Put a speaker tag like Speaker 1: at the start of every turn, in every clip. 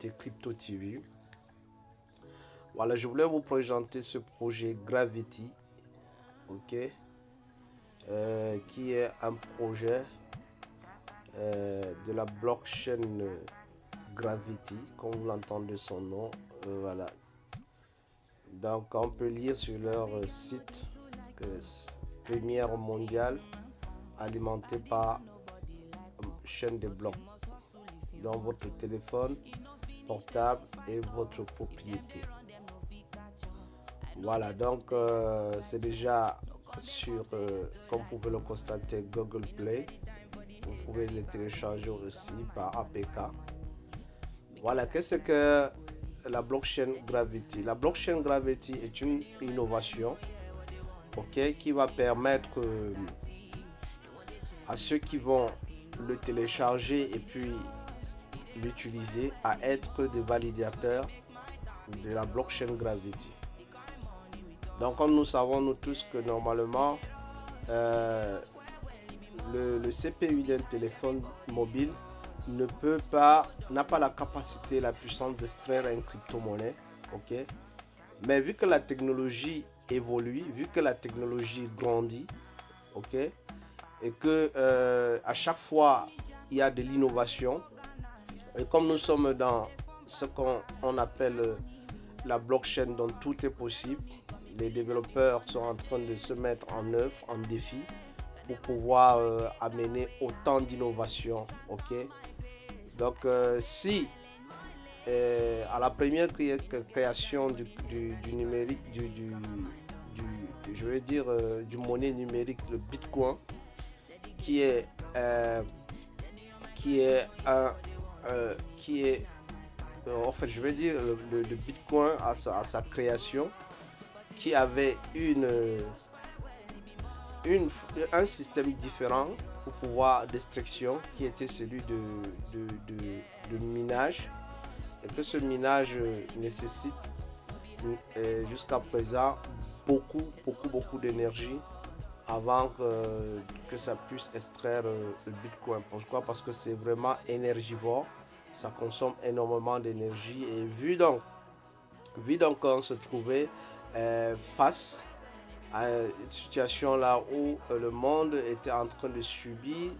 Speaker 1: communauté Crypto TV. Voilà, je voulais vous présenter ce projet Gravity, ok, qui est un projet de la blockchain Gravity, comme vous l'entendez son nom. Voilà. Donc, on peut lire sur leur site que première mondiale alimentée par chaîne de blocs dans votre téléphone portable et votre propriété. Voilà, donc c'est déjà sur, comme vous pouvez le constater, Google Play. Vous pouvez le télécharger aussi par APK. Voilà, qu'est-ce que la blockchain Gravity? La blockchain Gravity est une innovation, ok, qui va permettre à ceux qui vont le télécharger et puis l'utiliser à être des validateurs de la blockchain Gravity. Donc, comme nous savons nous tous que normalement le CPU d'un téléphone mobile n'a pas la capacité, la puissance d'extraire une crypto-monnaie, ok. Mais vu que la technologie évolue, vu que la technologie grandit, ok, et que à chaque fois il y a de l'innovation, et comme nous sommes dans ce qu'on appelle la blockchain dont tout est possible, les développeurs sont en train de se mettre en œuvre, en défi, pour pouvoir amener autant d'innovation, ok. Donc si à la première création du numérique, je veux dire du monnaie numérique, le Bitcoin, qui est en fait, je veux dire le Bitcoin à sa création, qui avait un système différent pour pouvoir d'extraction, qui était celui de minage, et que ce minage nécessite jusqu'à présent beaucoup d'énergie avant que ça puisse extraire le Bitcoin. Pourquoi? Parce que c'est vraiment énergivore, ça consomme énormément d'énergie, et vu donc qu'on se trouvait face à une situation là où le monde était en train de subir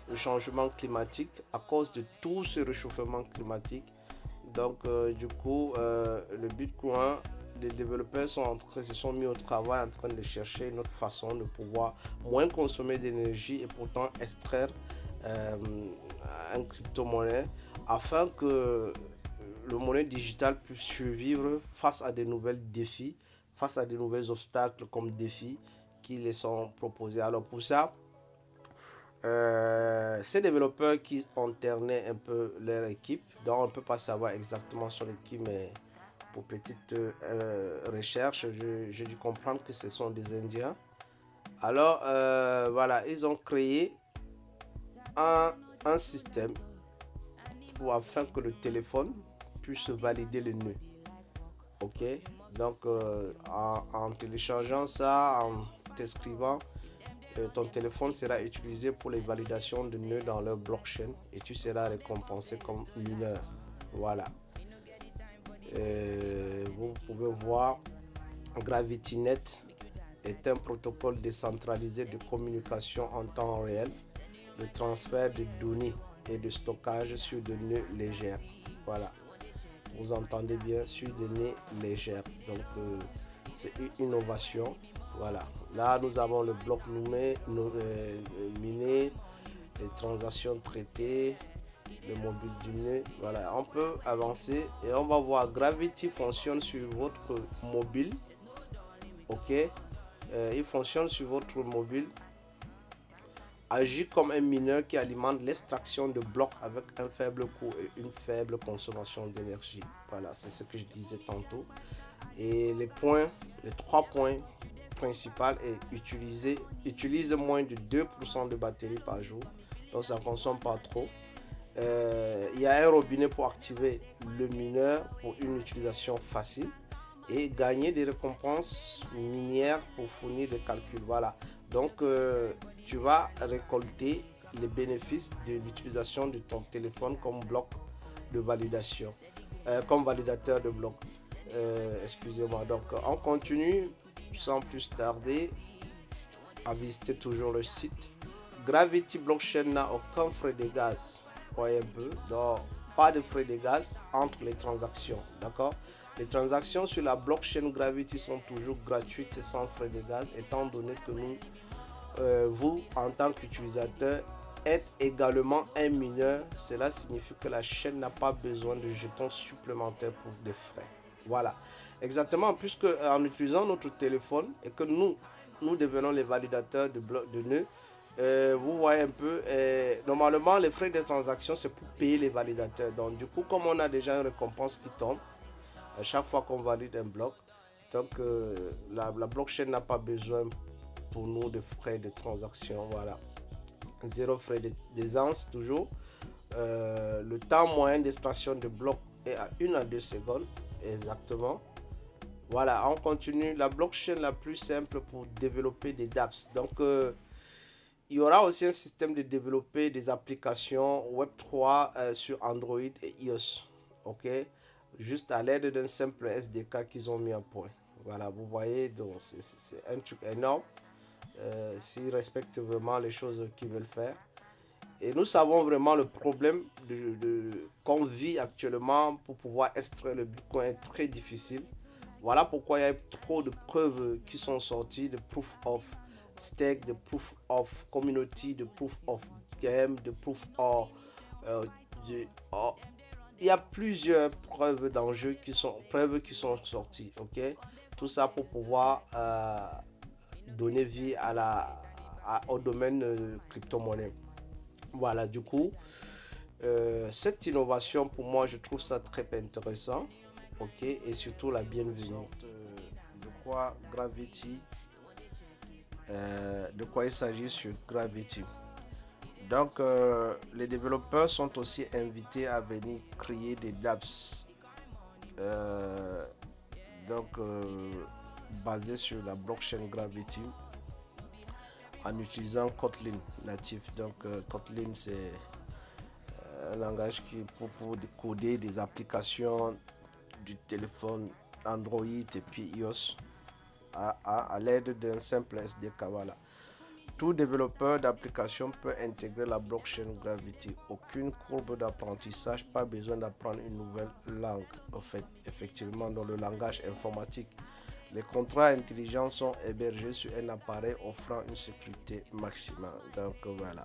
Speaker 1: le changement climatique à cause de tout ce réchauffement climatique. Donc du coup le Bitcoin, les développeurs se sont mis au travail en train de chercher une autre façon de pouvoir moins consommer d'énergie et pourtant extraire un crypto-monnaie, afin que le monnaie digitale puisse survivre face à de nouvelles défis, face à de nouveaux obstacles comme défis qui les sont proposés. Alors pour ça, ces développeurs qui ont terné un peu leur équipe, donc on ne peut pas savoir exactement sur l'équipe, mais pour petite recherche, j'ai dû comprendre que ce sont des Indiens. Alors voilà, ils ont créé un système afin que le téléphone puisse valider le nœud. Ok, donc en téléchargeant ça, en t'inscrivant, ton téléphone sera utilisé pour les validations de nœuds dans leur blockchain et tu seras récompensé comme mineur. Voilà. Vous pouvez voir, GravityNet est un protocole décentralisé de communication en temps réel, de transfert de données et de stockage sur des nœuds légères. Voilà. Vous entendez bien, sur des nœuds légères. Donc c'est une innovation. Voilà. Là, nous avons le bloc miné, les transactions traitées, le mobile du nœud. Voilà. On peut avancer et on va voir. Gravity fonctionne sur votre mobile. Ok. Il fonctionne sur votre mobile. Agit comme un mineur qui alimente l'extraction de blocs avec un faible coût et une faible consommation d'énergie. Voilà, c'est ce que je disais tantôt. Et les 3 points principaux est utilise moins de 2% de batterie par jour. Donc ça ne consomme pas trop. Il y a un robinet pour activer le mineur pour une utilisation facile et gagner des récompenses minières pour fournir des calculs. Voilà. Donc tu vas récolter les bénéfices de l'utilisation de ton téléphone comme bloc de validation. comme validateur de bloc. Excusez-moi. Donc, on continue sans plus tarder à visiter toujours le site. Gravity Blockchain n'a aucun frais de gaz. Voyez un peu. Donc, pas de frais de gaz entre les transactions. D'accord? Les transactions sur la blockchain Gravity sont toujours gratuites et sans frais de gaz, étant donné que vous, en tant qu'utilisateur, êtes également un mineur. Cela signifie que la chaîne n'a pas besoin de jetons supplémentaires pour des frais. Voilà. Exactement, puisque en utilisant notre téléphone et que nous devenons les validateurs de nœuds, vous voyez un peu, normalement les frais de transaction c'est pour payer les validateurs. Donc du coup, comme on a déjà une récompense qui tombe à chaque fois qu'on valide un bloc, donc la blockchain n'a pas besoin pour nous de frais de transaction. Voilà, zéro frais d'aisance toujours. Le temps moyen d'extraction de bloc est à 1 à 2 secondes exactement. Voilà, on continue. La blockchain la plus simple pour développer des dApps. Donc il y aura aussi un système de développer des applications Web3 sur Android et iOS. Ok, juste à l'aide d'un simple SDK qu'ils ont mis à point. Voilà, vous voyez, donc c'est un truc énorme. S'ils respectent vraiment les choses qu'ils veulent faire. Et nous savons vraiment le problème qu'on vit actuellement pour pouvoir extraire le Bitcoin est très difficile. Voilà pourquoi il y a trop de preuves qui sont sorties, de proof of stake, de proof of community, de proof of game, de proof of... euh, il y a plusieurs preuves qui sont sorties, ok? Tout ça pour pouvoir donner vie au domaine crypto-monnaie. Voilà, du coup, cette innovation, pour moi, je trouve ça très intéressant, ok, et surtout la bienvenue. De quoi Gravity, de quoi il s'agit sur Gravity. Donc, les développeurs sont aussi invités à venir créer des dApps, donc basés sur la blockchain Gravity en utilisant Kotlin natif. Donc, Kotlin, c'est un langage qui pour coder des applications du téléphone Android et puis iOS à l'aide d'un simple SDK. Voilà. Tout développeur d'application peut intégrer la blockchain Gravity. Aucune courbe d'apprentissage, pas besoin d'apprendre une nouvelle langue. En fait, effectivement, dans le langage informatique, les contrats intelligents sont hébergés sur un appareil offrant une sécurité maximale. Donc voilà.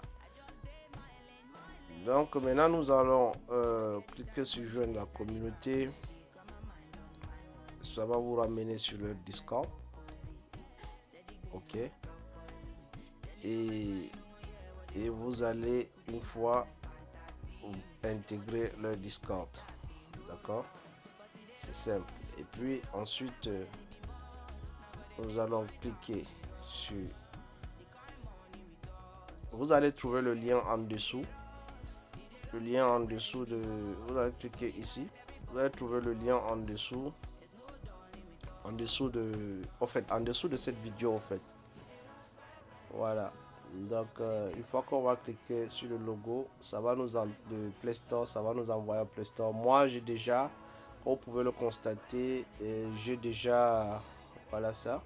Speaker 1: Donc maintenant nous allons cliquer sur joindre la communauté. Ça va vous ramener sur le Discord. Ok. Et vous allez une fois intégrer le Discord. D'accord. C'est simple. Et puis ensuite nous allons cliquer sur... Vous allez trouver le lien en dessous. Le lien en dessous de... Vous allez cliquer ici. Vous allez trouver le lien en dessous. En dessous de... En fait, en dessous de cette vidéo, en fait. Voilà. Donc, une fois qu'on va cliquer sur le logo, ça va nous de Play Store, ça va nous envoyer au Play Store. Moi, j'ai déjà, comme vous pouvez le constater, j'ai déjà... Voilà ça.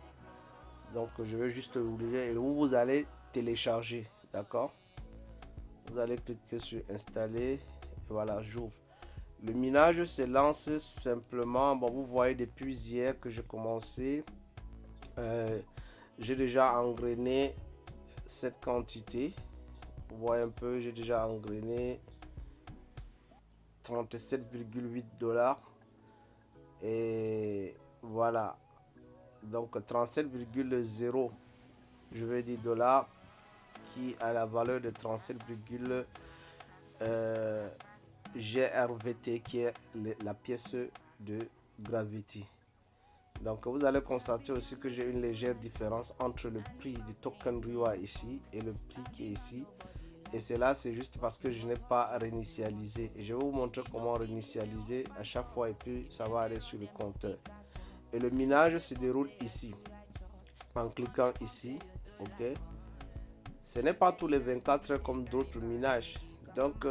Speaker 1: Donc, je vais juste ouvrir et vous allez télécharger. D'accord? Vous allez cliquer sur installer et voilà, j'ouvre. Le minage se lance simplement. Bon, vous voyez depuis hier que j'ai commencé, j'ai déjà engrainé cette quantité. Vous voyez un peu, j'ai déjà engrainé 37,8 $. Et voilà, donc 37,0, je vais dire dollars, qui a la valeur de 37, GRVT, qui est la pièce de Gravity. Donc vous allez constater aussi que j'ai une légère différence entre le prix du token RIWA ici et le prix qui est ici. Et cela c'est juste parce que je n'ai pas réinitialisé. Et je vais vous montrer comment réinitialiser à chaque fois et puis ça va aller sur le compteur. Et le minage se déroule ici. En cliquant ici, ok. Ce n'est pas tous les 24 heures comme d'autres minages. Donc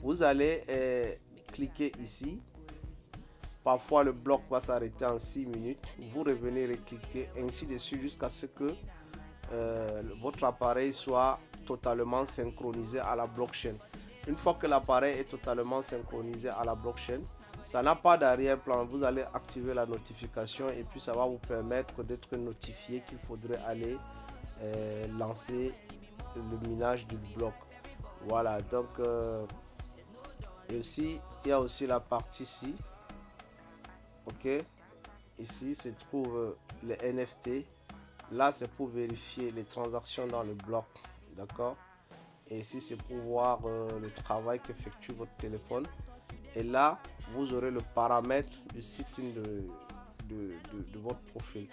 Speaker 1: vous allez cliquer ici Parfois, le bloc va s'arrêter en 6 minutes. Vous revenez recliquer ainsi de suite jusqu'à ce que votre appareil soit totalement synchronisé à la blockchain. Une fois que l'appareil est totalement synchronisé à la blockchain, ça n'a pas d'arrière-plan. Vous allez activer la notification et puis ça va vous permettre d'être notifié qu'il faudrait aller lancer le minage du bloc. Voilà, donc et aussi il y a aussi la partie ici. Ok, ici se trouve les NFT. Là, c'est pour vérifier les transactions dans le bloc. D'accord. Et ici, c'est pour voir le travail qu'effectue votre téléphone. Et là, vous aurez le paramètre du setting de votre profil.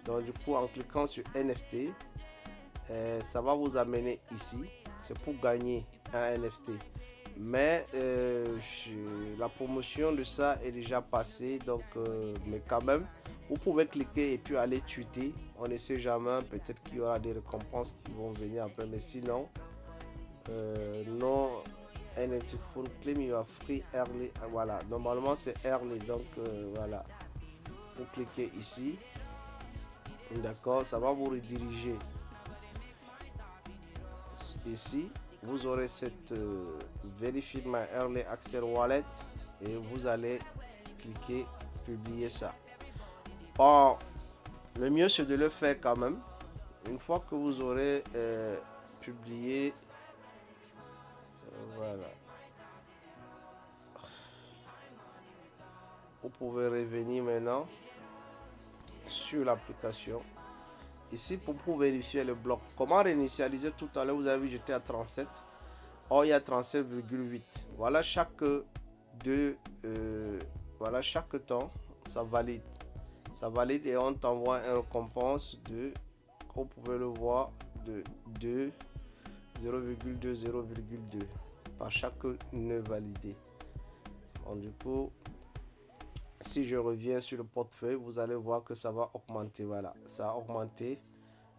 Speaker 1: Donc, du coup, en cliquant sur NFT, ça va vous amener ici. C'est pour gagner un NFT. Mais la promotion de ça est déjà passée. Donc, mais quand même, vous pouvez cliquer et puis aller tweeter. On ne sait jamais. Peut-être qu'il y aura des récompenses qui vont venir après. Mais sinon, non. NFT phone claim your free early. Voilà, normalement c'est early. Donc, voilà. Vous cliquez ici. D'accord, ça va vous rediriger ici. Vous aurez cette Verify My Early Access Wallet et vous allez cliquer publier ça. Bon, le mieux c'est de le faire quand même. Une fois que vous aurez publié, voilà. Vous pouvez revenir maintenant sur l'application. Ici pour vérifier le bloc. Comment réinitialiser? Tout à l'heure vous avez vu j'étais à 37. Or il y a 37,8. Voilà chaque voilà chaque temps ça valide. Ça valide et on t'envoie une récompense de, comme vous pouvez le voir, de 0,2 0,2 par chaque nœud validé. Donc, du coup, si je reviens sur le portefeuille, vous allez voir que ça va augmenter. Voilà, ça a augmenté.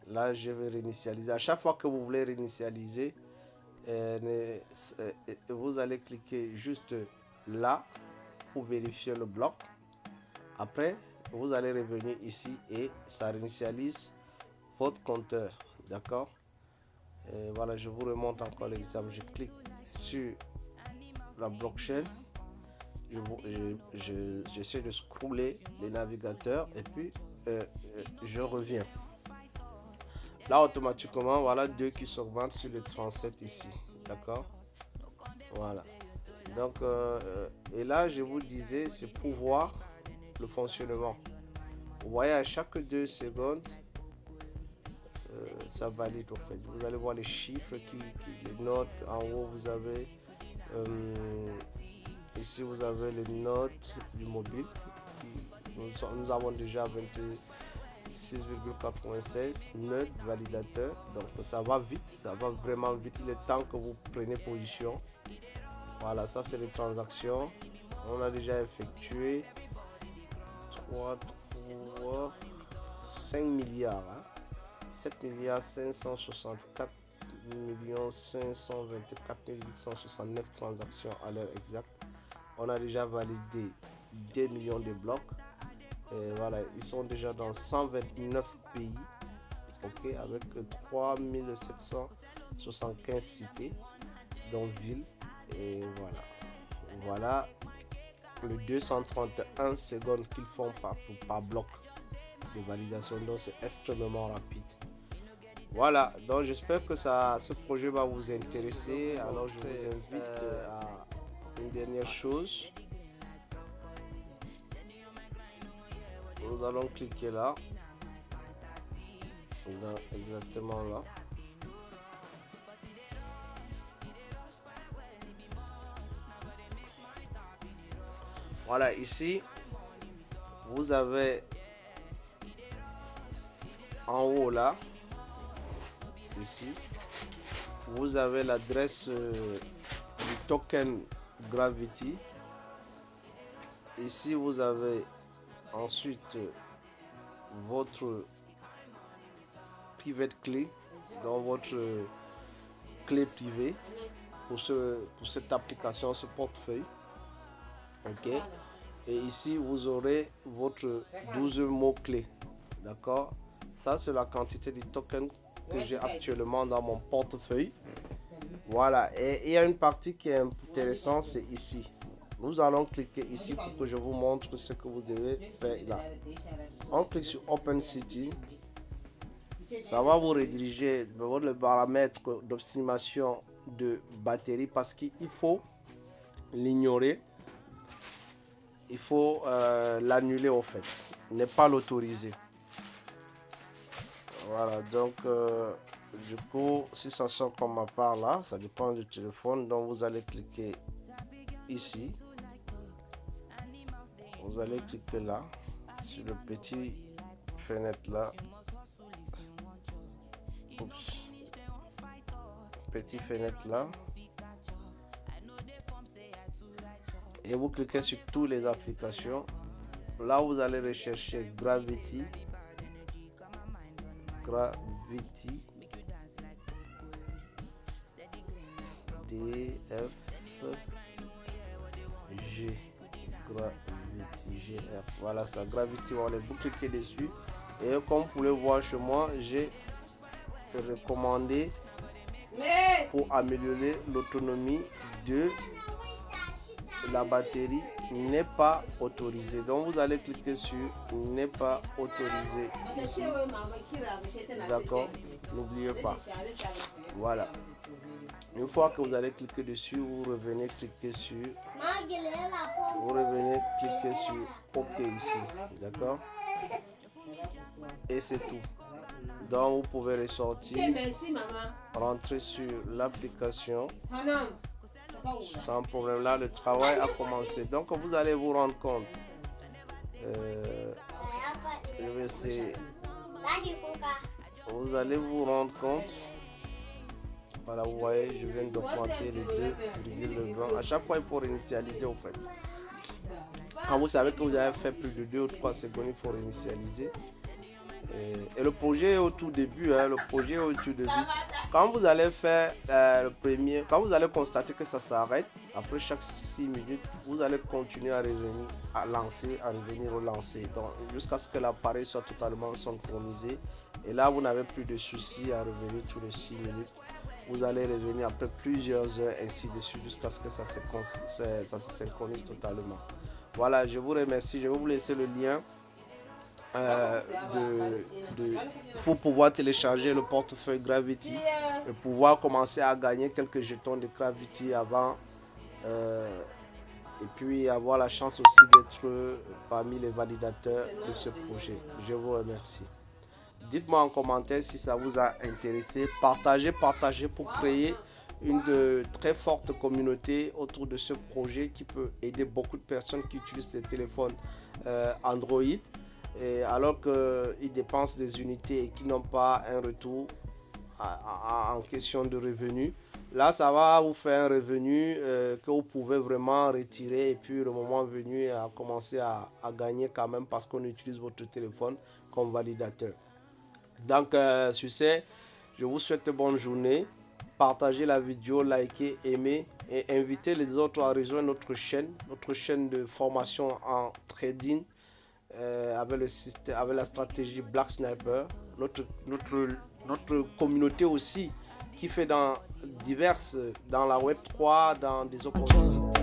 Speaker 1: Là, je vais réinitialiser. À chaque fois que vous voulez réinitialiser, vous allez cliquer juste là pour vérifier le bloc. Après, vous allez revenir ici et ça réinitialise votre compteur. D'accord. Voilà, je vous remonte encore l'exemple. Je clique sur la blockchain. J'essaie de scroller les navigateurs et puis je reviens. Là, automatiquement, voilà 2 qui s'augmentent sur le 37 ici. D'accord. Voilà. Donc, et là, je vous disais, c'est pour voir le fonctionnement. Vous voyez, à chaque 2 secondes, ça valide au fait. Vous allez voir les chiffres, les notes. En haut, vous avez ici, vous avez les notes du mobile. Nous avons déjà 26,96 notes validateurs. Donc, ça va vite, ça va vraiment vite. Il est temps que vous preniez position. Voilà, ça c'est les transactions. On a déjà effectué 5 milliards. 7 milliards 564 millions 524 869 transactions à l'heure exacte. On a déjà validé 2 millions de blocs. Et voilà, ils sont déjà dans 129 pays. Ok, avec 3775 cités, dont villes. Et voilà. Voilà le 231 secondes qu'ils font par bloc de validation. Donc c'est extrêmement rapide. Voilà, donc j'espère que ce projet va vous intéresser. Alors je vous invite à une dernière chose. Nous allons cliquer là. Exactement là. Voilà, ici, vous avez en haut là, ici, vous avez l'adresse du token Gravity. Ici, vous avez ensuite votre private clé, dans votre clé privée pour cette application, ce portefeuille. Ok. Et ici, vous aurez votre 12 mots-clés. D'accord? Ça, c'est la quantité de tokens que j'ai actuellement dans mon portefeuille. Voilà. Et il y a une partie qui est intéressante, c'est ici. Nous allons cliquer ici pour que je vous montre ce que vous devez faire là. On clique sur Open City. Ça va vous rediriger vers le paramètre d'optimisation de batterie parce qu'il faut l'ignorer. Il faut l'annuler au fait. Ne pas l'autoriser. Voilà, donc du coup, si ça sort comme ma part là, ça dépend du téléphone. Donc vous allez cliquer ici. Vous allez cliquer là, sur le petit fenêtre là. Oups. Petit fenêtre là. Et vous cliquez sur toutes les applications. Là, vous allez rechercher Gravity. Gravity. DFG. Gravity GR. Voilà ça, Gravity. Vous cliquez dessus. Et comme vous pouvez voir chez moi, j'ai recommandé pour améliorer l'autonomie de la batterie n'est pas autorisé. Donc vous allez cliquer sur n'est pas autorisé ici. D'accord, n'oubliez pas. Voilà. Une fois que vous allez cliquer dessus, vous revenez cliquer sur OK ici. D'accord. Et c'est tout. Donc vous pouvez ressortir, rentrer sur l'application sans problème. Là, le travail a commencé. Donc vous allez vous rendre compte. Je vais essayer. Vous allez vous rendre compte. Voilà, vous voyez, je viens d'augmenter les 2,20. À chaque fois, il faut réinitialiser au fait. Quand vous savez que vous avez fait plus de 2 ou 3 secondes, il faut réinitialiser. Et le projet est au tout début, Quand vous allez faire le premier, quand vous allez constater que ça s'arrête, après chaque 6 minutes, vous allez continuer à revenir, à lancer, à revenir, relancer, donc jusqu'à ce que l'appareil soit totalement synchronisé. Et là, vous n'avez plus de soucis à revenir tous les 6 minutes. Vous allez revenir après plusieurs heures, ainsi de suite, jusqu'à ce que ça se synchronise totalement. Voilà, je vous remercie. Je vais vous laisser le lien. Pour pouvoir télécharger le portefeuille Gravity et pouvoir commencer à gagner quelques jetons de Gravity avant et puis avoir la chance aussi d'être parmi les validateurs de ce projet. Je vous remercie. Dites-moi en commentaire si ça vous a intéressé. Partagez pour créer une très forte communauté autour de ce projet qui peut aider beaucoup de personnes qui utilisent des téléphones Android. Et alors qu'ils dépensent des unités et qui n'ont pas un retour en question de revenus. Là, ça va vous faire un revenu que vous pouvez vraiment retirer et puis le moment venu à commencer à gagner quand même parce qu'on utilise votre téléphone comme validateur. Donc, sur ce, je vous souhaite une bonne journée. Partagez la vidéo, likez, aimez et invitez les autres à rejoindre notre chaîne de formation en trading. Avec la stratégie Black Sniper, notre communauté aussi qui fait dans la Web 3, dans des opportunités.